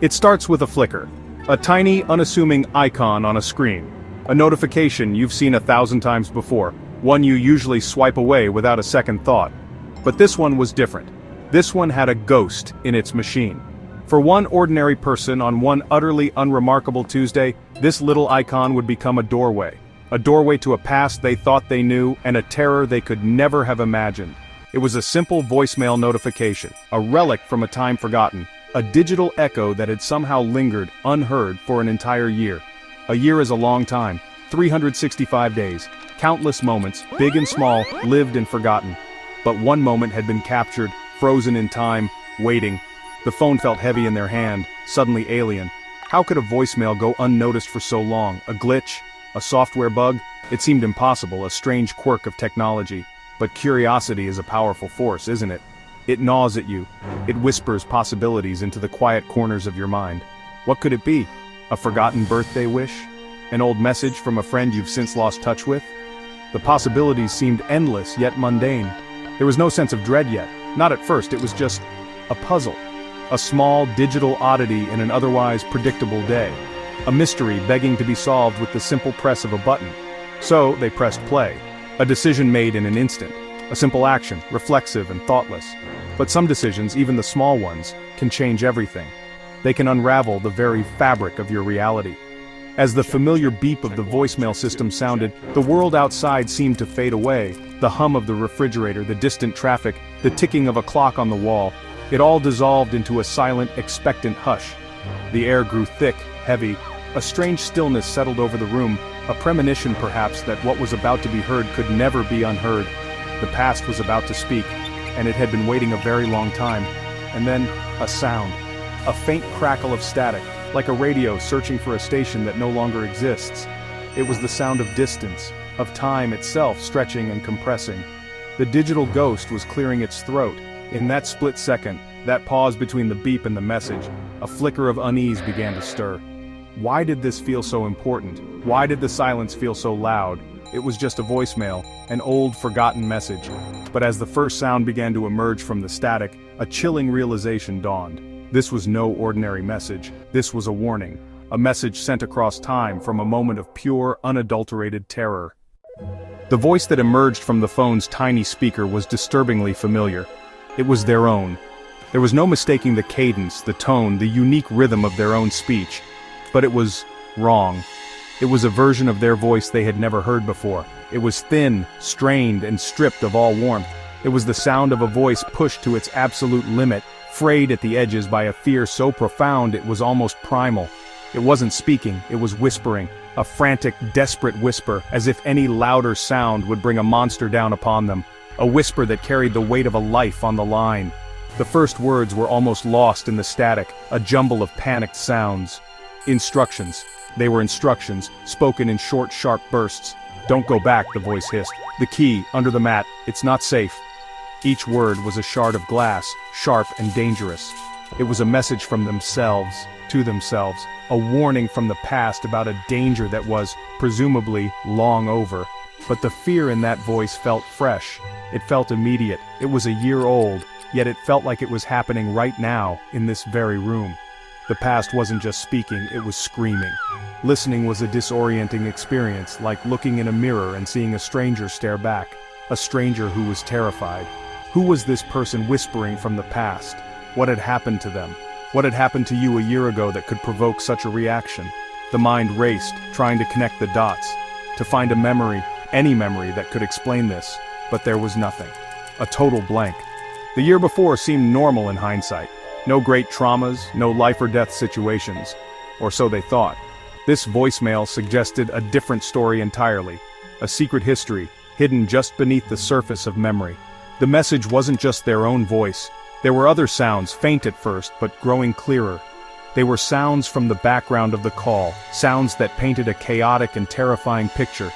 It starts with a flicker. A tiny, unassuming icon on a screen. A notification you've seen 1,000 times before, one you usually swipe away without a second thought. But this one was different. This one had a ghost in its machine. For one ordinary person on one utterly unremarkable Tuesday, this little icon would become a doorway. A doorway to a past they thought they knew and a terror they could never have imagined. It was a simple voicemail notification, a relic from a time forgotten, a digital echo that had somehow lingered, unheard, for an entire year. A year is a long time, 365 days, countless moments, big and small, lived and forgotten. But one moment had been captured, frozen in time, waiting. The phone felt heavy in their hand, suddenly alien. How could a voicemail go unnoticed for so long? A glitch? A software bug? It seemed impossible, a strange quirk of technology. But curiosity is a powerful force, isn't it? It gnaws at you. It whispers possibilities into the quiet corners of your mind. What could it be? A forgotten birthday wish? An old message from a friend you've since lost touch with? The possibilities seemed endless yet mundane. There was no sense of dread yet. Not at first, it was just a puzzle. A small digital oddity in an otherwise predictable day. A mystery begging to be solved with the simple press of a button. So they pressed play. A decision made in an instant. A simple action, reflexive and thoughtless. But some decisions, even the small ones, can change everything. They can unravel the very fabric of your reality. As the familiar beep of the voicemail system sounded, the world outside seemed to fade away. The hum of the refrigerator, the distant traffic, the ticking of a clock on the wall. It all dissolved into a silent, expectant hush. The air grew thick, heavy. A strange stillness settled over the room, a premonition perhaps that what was about to be heard could never be unheard. The past was about to speak, and it had been waiting a very long time. And then, a sound. A faint crackle of static, like a radio searching for a station that no longer exists. It was the sound of distance, of time itself stretching and compressing. The digital ghost was clearing its throat. In that split second, that pause between the beep and the message, a flicker of unease began to stir. Why did this feel so important? Why did the silence feel so loud? It was just a voicemail, an old, forgotten message. But as the first sound began to emerge from the static, a chilling realization dawned. This was no ordinary message. This was a warning. A message sent across time from a moment of pure, unadulterated terror. The voice that emerged from the phone's tiny speaker was disturbingly familiar. It was their own. There was no mistaking the cadence, the tone, the unique rhythm of their own speech. But it was wrong. It was a version of their voice they had never heard before. It was thin, strained, and stripped of all warmth. It was the sound of a voice pushed to its absolute limit, frayed at the edges by a fear so profound it was almost primal. It wasn't speaking, it was whispering, a frantic, desperate whisper, as if any louder sound would bring a monster down upon them. A whisper that carried the weight of a life on the line. The first words were almost lost in the static, a jumble of panicked sounds. Instructions. They were instructions, spoken in short, sharp bursts. "Don't go back," the voice hissed. "The key, under the mat. It's not safe." Each word was a shard of glass, sharp and dangerous. It was a message from themselves, to themselves, a warning from the past about a danger that was, presumably, long over. But the fear in that voice felt fresh. It felt immediate. It was a year old, yet it felt like it was happening right now, in this very room. The past wasn't just speaking, it was screaming. Listening was a disorienting experience, like looking in a mirror and seeing a stranger stare back. A stranger who was terrified. Who was this person whispering from the past? What had happened to them? What had happened to you a year ago that could provoke such a reaction? The mind raced, trying to connect the dots, to find a memory, any memory that could explain this, but there was nothing. A total blank. The year before seemed normal in hindsight. No great traumas, no life or death situations. Or so they thought. This voicemail suggested a different story entirely. A secret history, hidden just beneath the surface of memory. The message wasn't just their own voice. There were other sounds, faint at first, but growing clearer. They were sounds from the background of the call, sounds that painted a chaotic and terrifying picture.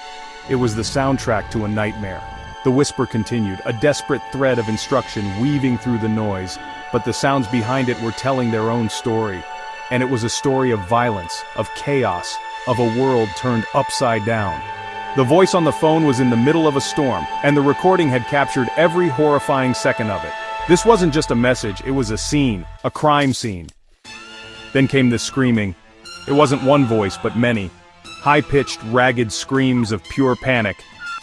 It was the soundtrack to a nightmare. The whisper continued, a desperate thread of instruction weaving through the noise, but the sounds behind it were telling their own story. And it was a story of violence, of chaos, of a world turned upside down. The voice on the phone was in the middle of a storm, and the recording had captured every horrifying second of it. This wasn't just a message, it was a scene, a crime scene. Then came the screaming. It wasn't one voice, but many. High-pitched, ragged screams of pure panic.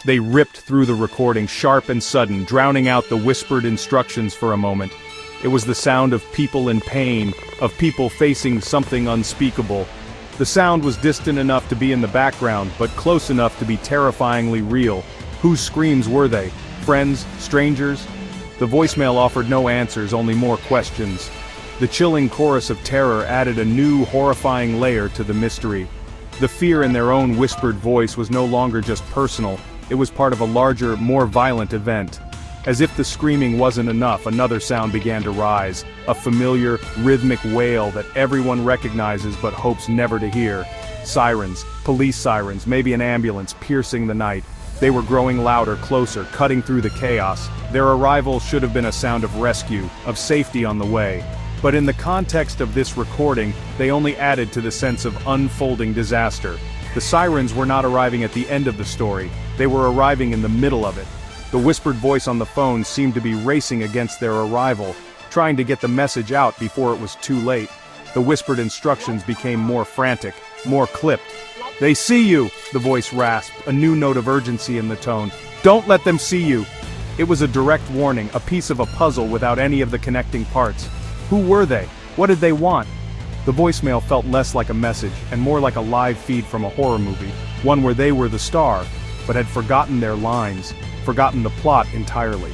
They ripped through the recording, sharp and sudden, drowning out the whispered instructions for a moment. It was the sound of people in pain, of people facing something unspeakable. The sound was distant enough to be in the background, but close enough to be terrifyingly real. Whose screams were they? Friends? Strangers? The voicemail offered no answers, only more questions. The chilling chorus of terror added a new, horrifying layer to the mystery. The fear in their own whispered voice was no longer just personal, it was part of a larger, more violent event. As if the screaming wasn't enough, another sound began to rise, a familiar, rhythmic wail that everyone recognizes but hopes never to hear. Sirens, police sirens, maybe an ambulance, piercing the night. They were growing louder, closer, cutting through the chaos. Their arrival should have been a sound of rescue, of safety on the way. But in the context of this recording, they only added to the sense of unfolding disaster. The sirens were not arriving at the end of the story, they were arriving in the middle of it. The whispered voice on the phone seemed to be racing against their arrival, trying to get the message out before it was too late. The whispered instructions became more frantic, more clipped. "They see you!" the voice rasped, a new note of urgency in the tone. "Don't let them see you!" It was a direct warning, a piece of a puzzle without any of the connecting parts. Who were they? What did they want? The voicemail felt less like a message, and more like a live feed from a horror movie, one where they were the star, but had forgotten their lines, forgotten the plot entirely.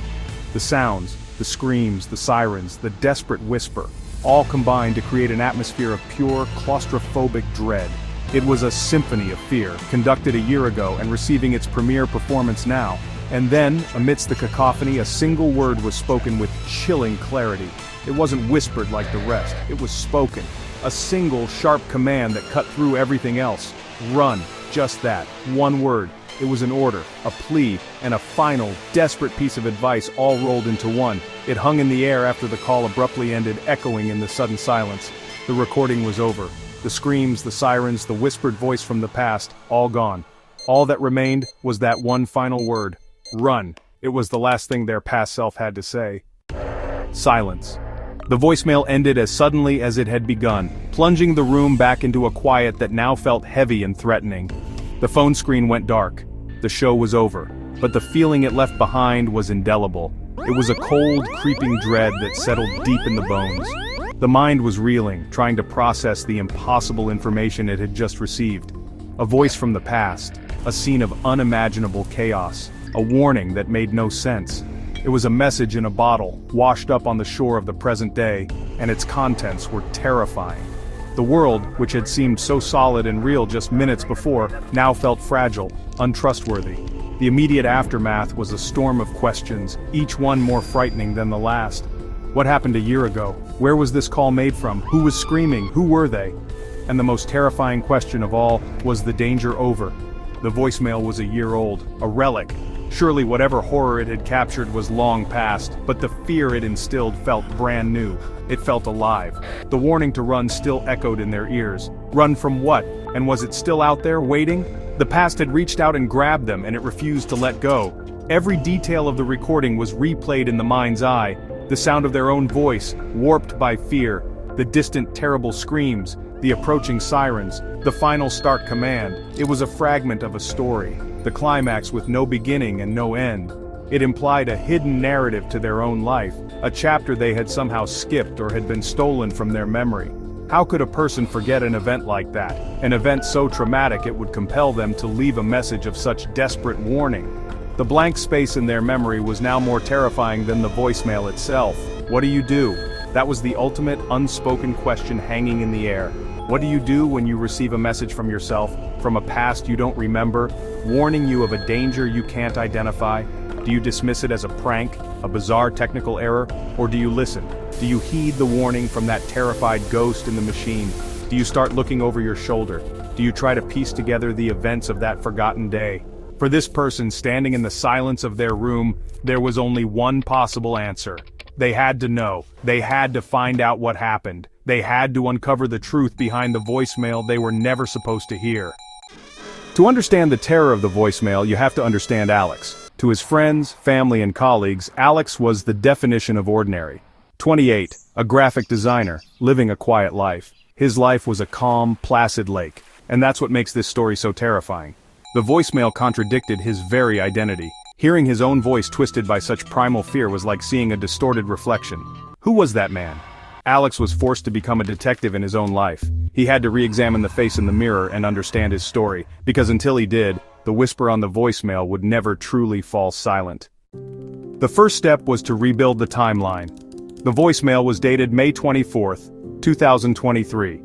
The sounds, the screams, the sirens, the desperate whisper, all combined to create an atmosphere of pure, claustrophobic dread. It was a symphony of fear, conducted a year ago and receiving its premiere performance now. And then, amidst the cacophony, a single word was spoken with chilling clarity. It wasn't whispered like the rest, it was spoken. A single, sharp command that cut through everything else. Run. Just that. One word. It was an order, a plea, and a final, desperate piece of advice all rolled into one. It hung in the air after the call abruptly ended, echoing in the sudden silence. The recording was over. The screams, the sirens, the whispered voice from the past, all gone. All that remained was that one final word. Run. It was the last thing their past self had to say. Silence. The voicemail ended as suddenly as it had begun, plunging the room back into a quiet that now felt heavy and threatening. The phone screen went dark. The show was over, but the feeling it left behind was indelible. It was a cold, creeping dread that settled deep in the bones. The mind was reeling, trying to process the impossible information it had just received. A voice from the past, a scene of unimaginable chaos, a warning that made no sense. It was a message in a bottle, washed up on the shore of the present day, and its contents were terrifying. The world, which had seemed so solid and real just minutes before, now felt fragile, untrustworthy. The immediate aftermath was a storm of questions, each one more frightening than the last. What happened a year ago? Where was this call made from? Who was screaming? Who were they? And the most terrifying question of all, was the danger over? The voicemail was a year old, a relic. Surely whatever horror it had captured was long past, but the fear it instilled felt brand new. It felt alive. The warning to run still echoed in their ears. Run from what? And was it still out there, waiting? The past had reached out and grabbed them, and it refused to let go. Every detail of the recording was replayed in the mind's eye. The sound of their own voice, warped by fear. The distant, terrible screams. The approaching sirens. The final stark command. It was a fragment of a story. The climax with no beginning and no end. It implied a hidden narrative to their own life, a chapter they had somehow skipped or had been stolen from their memory. How could a person forget an event like that, an event so traumatic it would compel them to leave a message of such desperate warning? The blank space in their memory was now more terrifying than the voicemail itself. What do you do? That was the ultimate unspoken question hanging in the air. What do you do when you receive a message from yourself, from a past you don't remember, warning you of a danger you can't identify? Do you dismiss it as a prank, a bizarre technical error, or do you listen? Do you heed the warning from that terrified ghost in the machine? Do you start looking over your shoulder? Do you try to piece together the events of that forgotten day? For this person standing in the silence of their room, there was only one possible answer. They had to know. They had to find out what happened. They had to uncover the truth behind the voicemail they were never supposed to hear. To understand the terror of the voicemail, you have to understand Alex. To his friends, family, and colleagues, Alex was the definition of ordinary. 28, a graphic designer, living a quiet life. His life was a calm, placid lake, and that's what makes this story so terrifying. The voicemail contradicted his very identity. Hearing his own voice twisted by such primal fear was like seeing a distorted reflection. Who was that man? Alex was forced to become a detective in his own life. He had to re-examine the face in the mirror and understand his story, because until he did, the whisper on the voicemail would never truly fall silent. The first step was to rebuild the timeline. The voicemail was dated May 24th, 2023.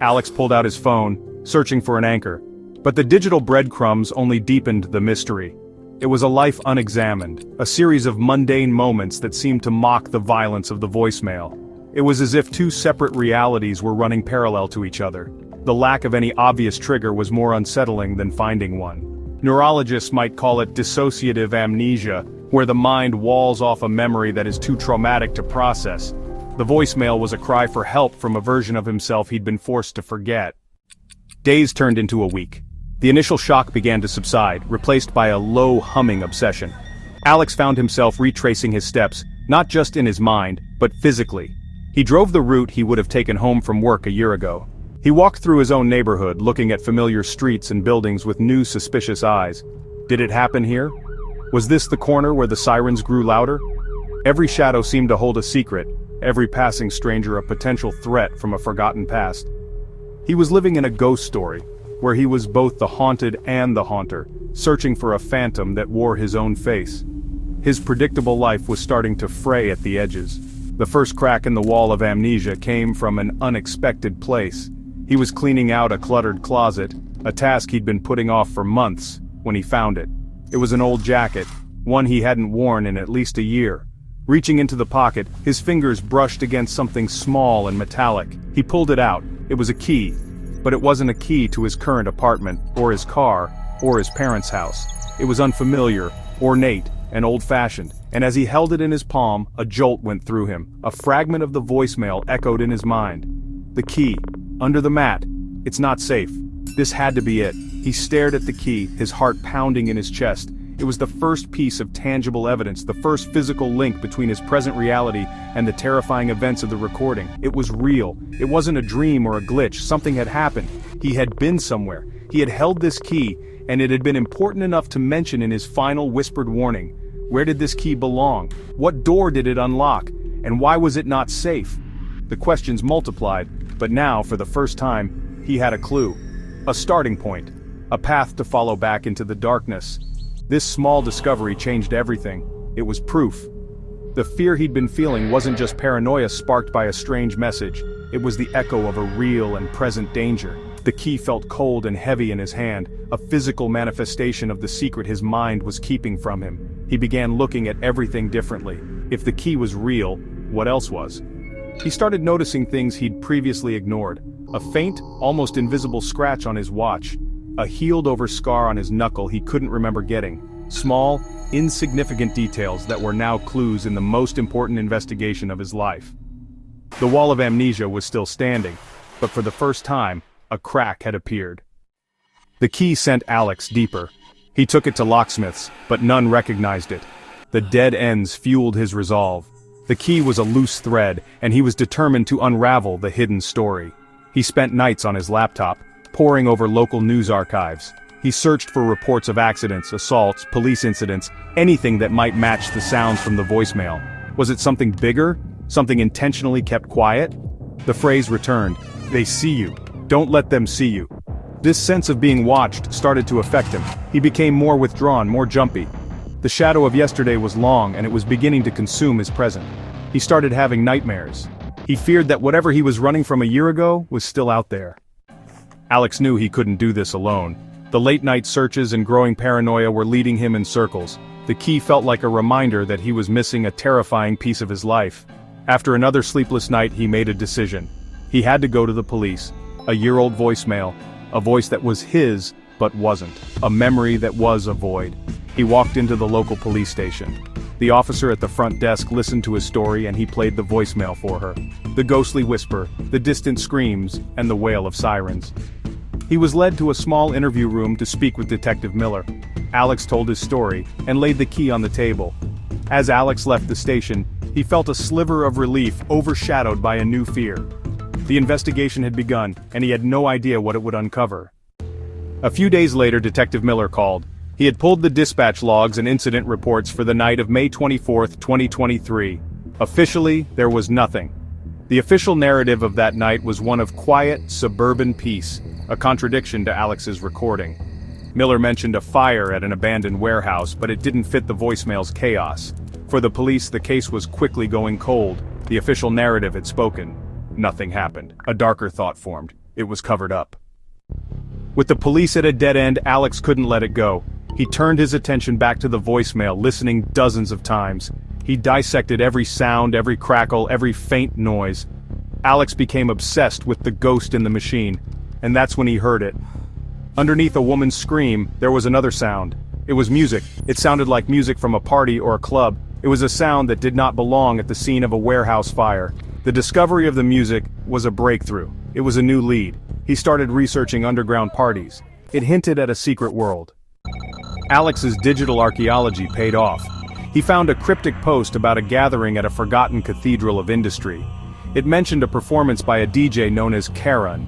Alex pulled out his phone, searching for an anchor. But the digital breadcrumbs only deepened the mystery. It was a life unexamined, a series of mundane moments that seemed to mock the violence of the voicemail. It was as if two separate realities were running parallel to each other. The lack of any obvious trigger was more unsettling than finding one. Neurologists might call it dissociative amnesia, where the mind walls off a memory that is too traumatic to process. The voicemail was a cry for help from a version of himself he'd been forced to forget. Days turned into a week. The initial shock began to subside, replaced by a low humming obsession. Alex found himself retracing his steps, not just in his mind, but physically. He drove the route he would have taken home from work a year ago. He walked through his own neighborhood, looking at familiar streets and buildings with new suspicious eyes. Did it happen here? Was this the corner where the sirens grew louder? Every shadow seemed to hold a secret, every passing stranger a potential threat from a forgotten past. He was living in a ghost story, where he was both the haunted and the haunter, searching for a phantom that wore his own face. His predictable life was starting to fray at the edges. The first crack in the wall of amnesia came from an unexpected place. He was cleaning out a cluttered closet, a task he'd been putting off for months, when he found it. It was an old jacket, one he hadn't worn in at least a year. Reaching into the pocket, his fingers brushed against something small and metallic. He pulled it out. It was a key. But it wasn't a key to his current apartment, or his car, or his parents' house. It was unfamiliar, ornate, and old-fashioned, and as he held it in his palm, a jolt went through him. A fragment of the voicemail echoed in his mind. The key. Under the mat. It's not safe. This had to be it. He stared at the key, his heart pounding in his chest. It was the first piece of tangible evidence, the first physical link between his present reality and the terrifying events of the recording. It was real. It wasn't a dream or a glitch. Something had happened. He had been somewhere. He had held this key, and it had been important enough to mention in his final whispered warning. Where did this key belong? What door did it unlock? And why was it not safe? The questions multiplied, but now, for the first time, he had a clue. A starting point. A path to follow back into the darkness. This small discovery changed everything. It was proof. The fear he'd been feeling wasn't just paranoia sparked by a strange message. It was the echo of a real and present danger. The key felt cold and heavy in his hand, a physical manifestation of the secret his mind was keeping from him. He began looking at everything differently. If the key was real, what else was? He started noticing things he'd previously ignored. A faint, almost invisible scratch on his watch. A healed-over scar on his knuckle he couldn't remember getting. Small, insignificant details that were now clues in the most important investigation of his life. The wall of amnesia was still standing, but for the first time, a crack had appeared. The key sent Alex deeper. He took it to locksmiths, but none recognized it. The dead ends fueled his resolve. The key was a loose thread, and he was determined to unravel the hidden story. He spent nights on his laptop, poring over local news archives. He searched for reports of accidents, assaults, police incidents, anything that might match the sounds from the voicemail. Was it something bigger? Something intentionally kept quiet? The phrase returned, "They see you. Don't let them see you." This sense of being watched started to affect him. He became more withdrawn, more jumpy. The shadow of yesterday was long, and it was beginning to consume his present. He started having nightmares. He feared that whatever he was running from a year ago was still out there. Alex knew he couldn't do this alone. The late-night searches and growing paranoia were leading him in circles. The key felt like a reminder that he was missing a terrifying piece of his life. After another sleepless night, he made a decision. He had to go to the police. A year-old voicemail. A voice that was his, but wasn't. A memory that was a void. He walked into the local police station. The officer at the front desk listened to his story and he played the voicemail for her. The ghostly whisper, the distant screams, and the wail of sirens. He was led to a small interview room to speak with Detective Miller. Alex told his story and laid the key on the table. As Alex left the station, he felt a sliver of relief overshadowed by a new fear. The investigation had begun, and he had no idea what it would uncover. A few days later, Detective Miller called. He had pulled the dispatch logs and incident reports for the night of May 24, 2023. Officially, there was nothing. The official narrative of that night was one of quiet, suburban peace, a contradiction to Alex's recording. Miller mentioned a fire at an abandoned warehouse, but it didn't fit the voicemail's chaos. For the police, the case was quickly going cold. The official narrative had spoken. Nothing happened. A darker thought formed. It was covered up. With the police at a dead end, Alex couldn't let it go. He turned his attention back to the voicemail, listening dozens of times. He dissected every sound, every crackle, every faint noise. Alex became obsessed with the ghost in the machine, and that's when he heard it. Underneath a woman's scream, there was another sound. It was music. It sounded like music from a party or a club. It was a sound that did not belong at the scene of a warehouse fire. The discovery of the music was a breakthrough. It was a new lead. He started researching underground parties. It hinted at a secret world. Alex's digital archaeology paid off. He found a cryptic post about a gathering at a forgotten cathedral of industry. It mentioned a performance by a DJ known as Charon,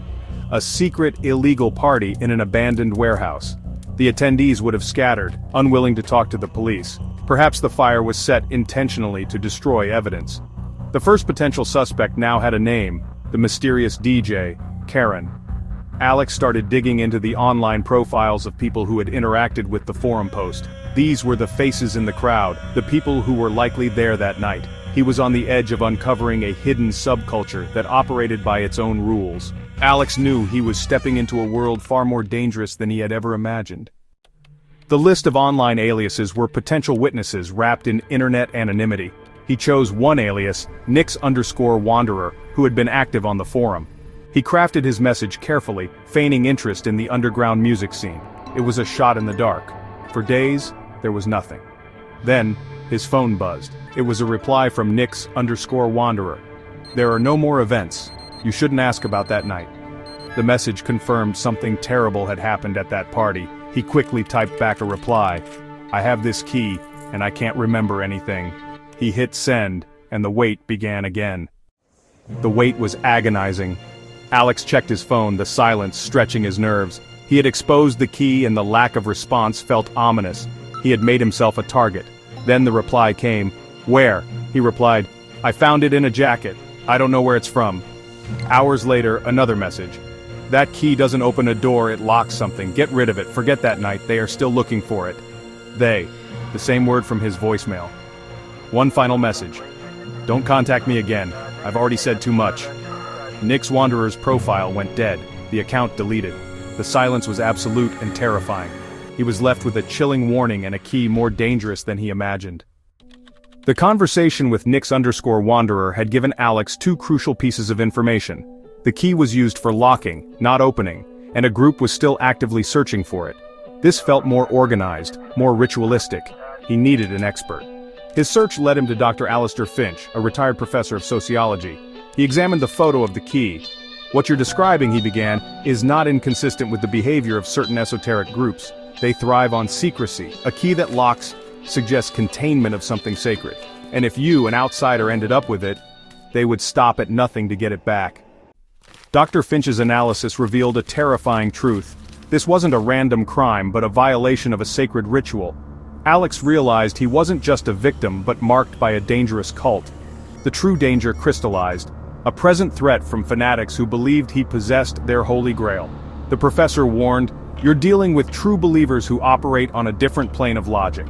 a secret illegal party in an abandoned warehouse. The attendees would have scattered, unwilling to talk to the police. Perhaps the fire was set intentionally to destroy evidence. The first potential suspect now had a name, the mysterious DJ, Charon. Alex started digging into the online profiles of people who had interacted with the forum post. These were the faces in the crowd, the people who were likely there that night. He was on the edge of uncovering a hidden subculture that operated by its own rules. Alex knew he was stepping into a world far more dangerous than he had ever imagined. The list of online aliases were potential witnesses wrapped in internet anonymity. He chose one alias, Nix_Wanderer, who had been active on the forum. He crafted his message carefully, feigning interest in the underground music scene. It was a shot in the dark. For days, there was nothing. Then, his phone buzzed. It was a reply from Nix_Wanderer. There are no more events. You shouldn't ask about that night. The message confirmed something terrible had happened at that party. He quickly typed back a reply. I have this key, and I can't remember anything. He hit send, and the wait began again. The wait was agonizing. Alex checked his phone, the silence stretching his nerves. He had exposed the key and the lack of response felt ominous. He had made himself a target. Then the reply came. Where? He replied, I found it in a jacket. I don't know where it's from. Hours later, another message. That key doesn't open a door, it locks something. Get rid of it, forget that night, they are still looking for it. They. The same word from his voicemail. One final message. Don't contact me again. I've already said too much. Nix Wanderer's profile went dead, the account deleted. The silence was absolute and terrifying. He was left with a chilling warning and a key more dangerous than he imagined. The conversation with Nix_Wanderer had given Alex two crucial pieces of information. The key was used for locking, not opening, and a group was still actively searching for it. This felt more organized, more ritualistic. He needed an expert. His search led him to Dr. Alistair Finch, a retired professor of sociology. He examined the photo of the key. What you're describing, he began, is not inconsistent with the behavior of certain esoteric groups. They thrive on secrecy. A key that locks suggests containment of something sacred. And if you, an outsider, ended up with it, they would stop at nothing to get it back. Dr. Finch's analysis revealed a terrifying truth. This wasn't a random crime, but a violation of a sacred ritual. Alex realized he wasn't just a victim, but marked by a dangerous cult. The true danger crystallized. A present threat from fanatics who believed he possessed their holy grail. The professor warned, you're dealing with true believers who operate on a different plane of logic.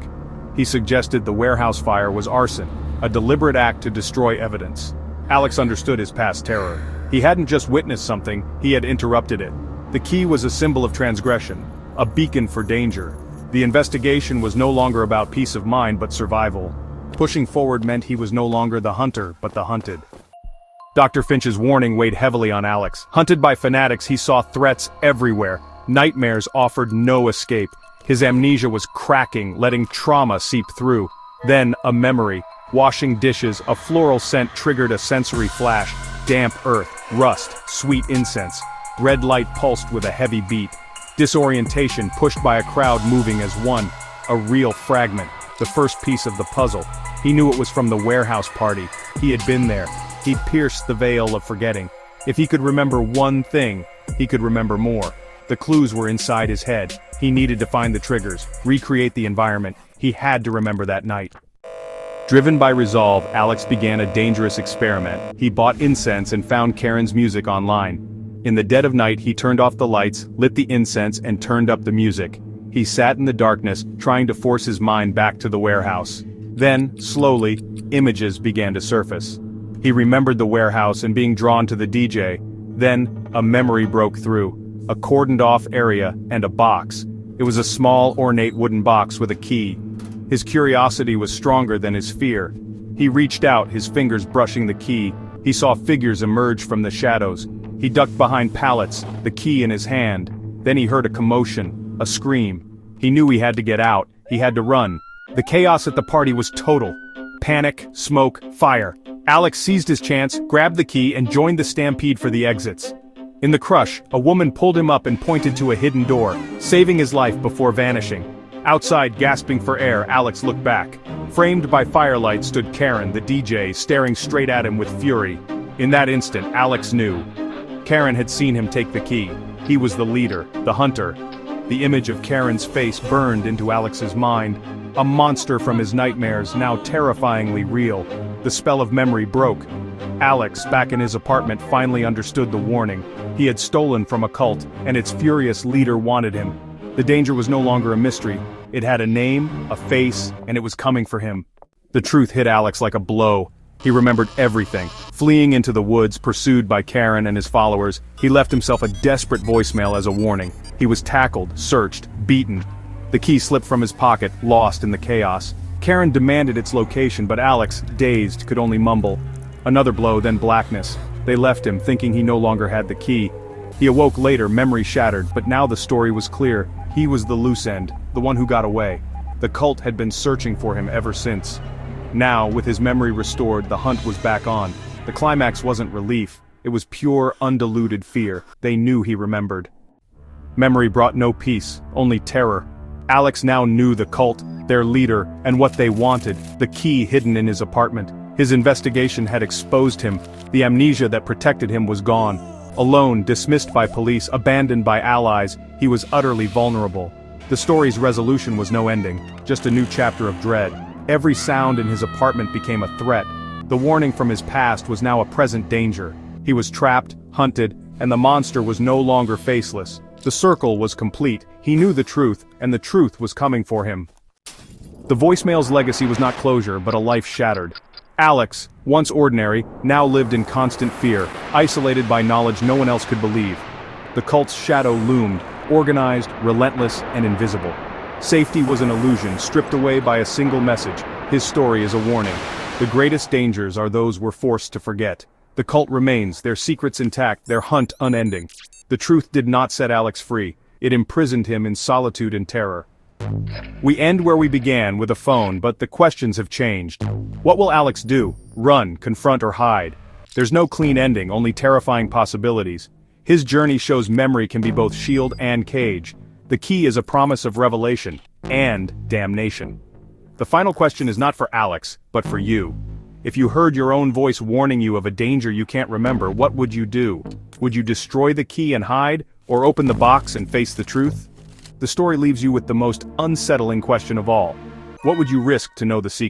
He suggested the warehouse fire was arson, a deliberate act to destroy evidence. Alex understood his past terror. He hadn't just witnessed something, he had interrupted it. The key was a symbol of transgression, a beacon for danger. The investigation was no longer about peace of mind but survival. Pushing forward meant he was no longer the hunter, but the hunted. Dr. Finch's warning weighed heavily on Alex. Hunted by fanatics, he saw threats everywhere. Nightmares offered no escape. His amnesia was cracking, letting trauma seep through. Then, a memory. Washing dishes, a floral scent triggered a sensory flash. Damp earth, rust, sweet incense. Red light pulsed with a heavy beat. Disorientation pushed by a crowd moving as one. A real fragment, the first piece of the puzzle. He knew it was from the warehouse party. He had been there. He pierced the veil of forgetting. If he could remember one thing, he could remember more. The clues were inside his head. He needed to find the triggers, recreate the environment. He had to remember that night. Driven by resolve, Alex began a dangerous experiment. He bought incense and found Charon's music online. In the dead of night, he turned off the lights, lit the incense, and turned up the music. He sat in the darkness, trying to force his mind back to the warehouse. Then, slowly, images began to surface. He remembered the warehouse and being drawn to the DJ. Then, a memory broke through. A cordoned-off area and a box. It was a small, ornate wooden box with a key. His curiosity was stronger than his fear. He reached out, his fingers brushing the key. He saw figures emerge from the shadows. He ducked behind pallets, the key in his hand. Then he heard a commotion, a scream. He knew he had to get out. He had to run. The chaos at the party was total. Panic, smoke, fire. Alex seized his chance, grabbed the key, and joined the stampede for the exits. In the crush, a woman pulled him up and pointed to a hidden door, saving his life before vanishing. Outside, gasping for air, Alex looked back. Framed by firelight stood Charon, the DJ, staring straight at him with fury. In that instant, Alex knew. Charon had seen him take the key. He was the leader, the hunter. The image of Charon's face burned into Alex's mind. A monster from his nightmares, now terrifyingly real. The spell of memory broke. Alex, back in his apartment, finally understood the warning. He had stolen from a cult, and its furious leader wanted him. The danger was no longer a mystery. It had a name, a face, and it was coming for him. The truth hit Alex like a blow. He remembered everything. Fleeing into the woods, pursued by Charon and his followers, he left himself a desperate voicemail as a warning. He was tackled, searched, beaten. The key slipped from his pocket, lost in the chaos. Charon demanded its location, but Alex, dazed, could only mumble. Another blow, then blackness. They left him, thinking he no longer had the key. He awoke later, memory shattered, but now the story was clear. He was the loose end, the one who got away. The cult had been searching for him ever since. Now, with his memory restored, the hunt was back on. The climax wasn't relief. It was pure, undiluted fear. They knew he remembered. Memory brought no peace, only terror. Alex now knew the cult, their leader, and what they wanted, the key hidden in his apartment. His investigation had exposed him. The amnesia that protected him was gone. Alone, dismissed by police, abandoned by allies, he was utterly vulnerable. The story's resolution was no ending, just a new chapter of dread. Every sound in his apartment became a threat. The warning from his past was now a present danger. He was trapped, hunted, and the monster was no longer faceless. The circle was complete. He knew the truth, and the truth was coming for him. The voicemail's legacy was not closure, but a life shattered. Alex, once ordinary, now lived in constant fear, isolated by knowledge no one else could believe. The cult's shadow loomed, organized, relentless, and invisible. Safety was an illusion, stripped away by a single message. His story is a warning. The greatest dangers are those we're forced to forget. The cult remains, their secrets intact, their hunt unending. The truth did not set Alex free. It imprisoned him in solitude and terror. We end where we began, with a phone, but the questions have changed. What will Alex do? Run, confront, or hide? There's no clean ending, only terrifying possibilities. His journey shows memory can be both shield and cage. The key is a promise of revelation, and damnation. The final question is not for Alex, but for you. If you heard your own voice warning you of a danger you can't remember, what would you do? Would you destroy the key and hide, or open the box and face the truth? The story leaves you with the most unsettling question of all. What would you risk to know the secret?